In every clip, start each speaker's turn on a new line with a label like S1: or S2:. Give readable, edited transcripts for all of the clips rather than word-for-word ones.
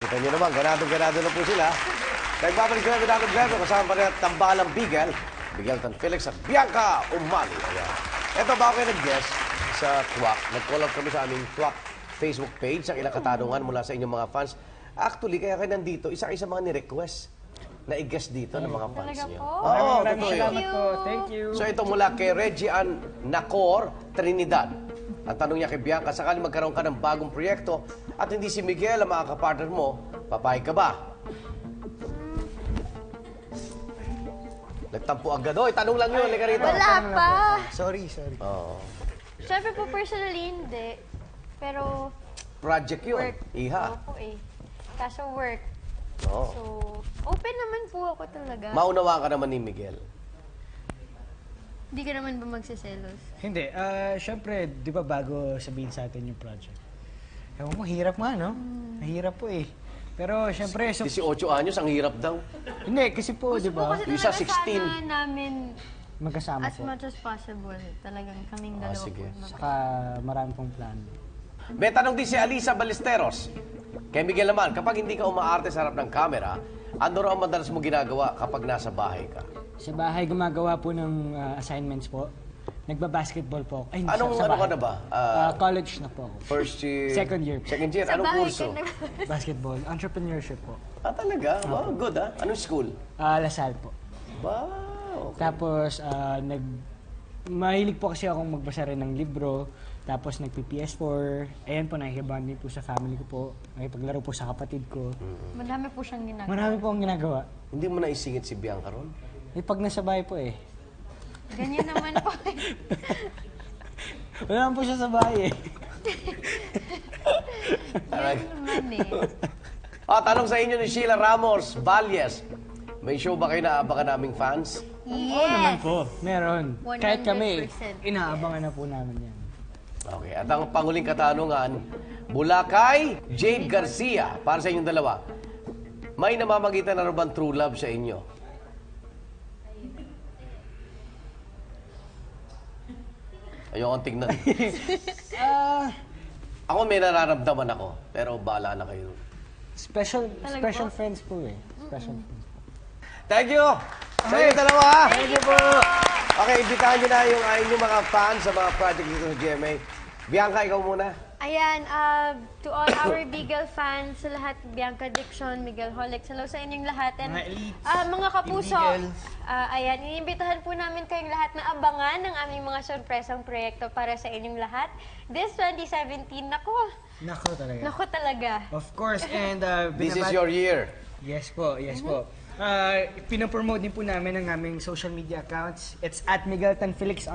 S1: Kita nyo naman, ganado-ganado na po sila. Nagbabalik sila ganado-ganado kasama pa rin at tambalang Bigel, Miguelton Felix at Bianca Umali. Ayan. Ito ba kayo nag-guest sa TWAC? Nag-collab kami sa aming TWAC Facebook page ang ilang katanungan mula sa inyong mga fans. Actually, kaya kayo nandito, isa-isa mga ni-request na i-guest dito ng mga fans niyo. Oo, totoo yun.
S2: Thank you.
S1: So ito mula kay Regian Nacor, Trinidad. Ang tanong niya kay Bianca, sakali magkaroon ka ng bagong proyekto at hindi si Miguel ang makakapartner mo, papayag ka ba? Nagtampo agad. Oy, tanong lang yun. Halika rito.
S3: Wala pa.
S2: Sorry.
S1: Oo.
S3: Siyempre po, personally, hindi. Pero,
S1: Project yun.
S3: work.
S1: Iha.
S3: Opo eh. Kaso work.
S1: Oo.
S3: So, open naman po ako talaga.
S1: Maunawaan ka naman ni Miguel.
S3: Hindi ka naman ba magsiselos?
S2: Hindi. Siyempre, di ba bago sabihin sa atin yung project? Ewan mo, hirap nga, no? Mahirap po eh. Pero siyempre,
S1: 18 anyos, ang hirap daw.
S2: hindi, kasi po, di ba?
S3: Kasi
S1: Isa,
S3: talaga
S1: 16.
S3: sana namin,
S2: Magkasama
S3: as
S2: po.
S3: much as possible, talagang kaming dalawa
S1: sige.
S3: po.
S2: Saka marami pong plano.
S1: May tanong din si Alisa Ballesteros. Kay Miguel naman, kapag hindi ka umaarte sa harap ng camera, ano raw ang madalas mo ginagawa kapag nasa bahay ka?
S2: Sa bahay, gumagawa po ng assignments po. Nagba-basketball po ako. Ay,
S1: Anong
S2: sa
S1: ano ka
S2: bahay.
S1: na ba?
S2: College na po ako.
S1: First year?
S2: Second year.
S1: Second year?
S3: Sa
S1: Anong
S3: bahay
S1: kurso?
S3: ka na-
S2: Basketball. Entrepreneurship po.
S1: Ah, talaga? Wow, good ah. Anong school?
S2: Lasal po.
S1: Wow.
S2: Tapos, mahilig po kasi akong magbasa rin ng libro. Tapos, nagpi-PS4. Ayan po, nakikibanding po sa family ko po. Nakipaglaro po sa kapatid ko.
S3: Madami po siyang ginagawa.
S2: Marami po akong ginagawa.
S1: Hindi mo na isingit si Bianca ron?
S2: Pag nasa bahay po eh.
S3: Ganyan naman po eh.
S2: Wala naman po siya sa bahay eh.
S3: Yan naman eh.
S1: Tanong sa inyo ni Sheila Ramos, Valles. May show ba kayo na abangan naming fans?
S3: Yes!
S2: Oo naman po. Meron. Kahit kami,
S3: 100%.
S2: inaabangan na po namin yan.
S1: Okay, at ang panguling katanungan, mula kay Jade Garcia, para sa inyong dalawa. May namamagitan na bang true love sa inyo? Ayokong tignan. Ako may nararamdaman ako, pero bahala na kayo.
S2: Special
S3: Talaga po?
S2: friends po eh. Special friends po.
S1: Thank you! Sa inyo dalawa, ha?
S3: Thank you po!
S1: Okay, imbitahan nyo na yung inyong mga fans sa mga project dito sa GMA. Bianca, ikaw muna.
S3: Ayan, to all our Bigel fans, sa lahat, Bianca Dixon, Miguel Holix, hello sa inyong lahat. And,
S2: Mga elites,
S3: mga kapuso,
S2: Bigel.
S3: ayan, iniimbitahan po namin kayong lahat na abangan ng aming mga sorpresang proyekto para sa inyong lahat. This 2017, nako
S2: Nako talaga.
S3: talaga.
S2: Of course, and
S1: This is your year.
S2: Yes po. Pinapromote din po namin ang aming social media accounts. It's at @MigueltonFelix_.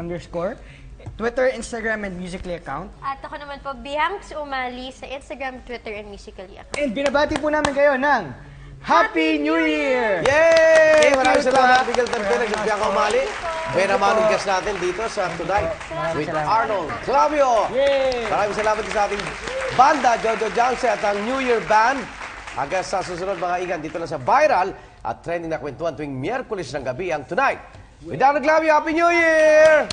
S2: Twitter, Instagram, and Musical.ly account.
S3: At ako naman po, Bianx Umali sa Instagram, Twitter, and Musical.ly account.
S2: And binabati po namin kayo ng Happy New Year!
S1: Yay!
S2: Thank
S1: Maraming
S2: you,
S1: salamat,
S2: Tua.
S1: Miguel Tanfilex at Bianca Umali. May naman ang guest natin dito sa Tonight with Arnold Clavio.
S2: Yay!
S1: Maraming salamat din sa ating banda, Jojo Janse at ang New Year Band. Hanggang sa susunod mga igan dito lang sa Viral at trending na kwentuhan tuwing Miyerkules ng gabi ang Tonight with Arnold Clavio. Happy New Year!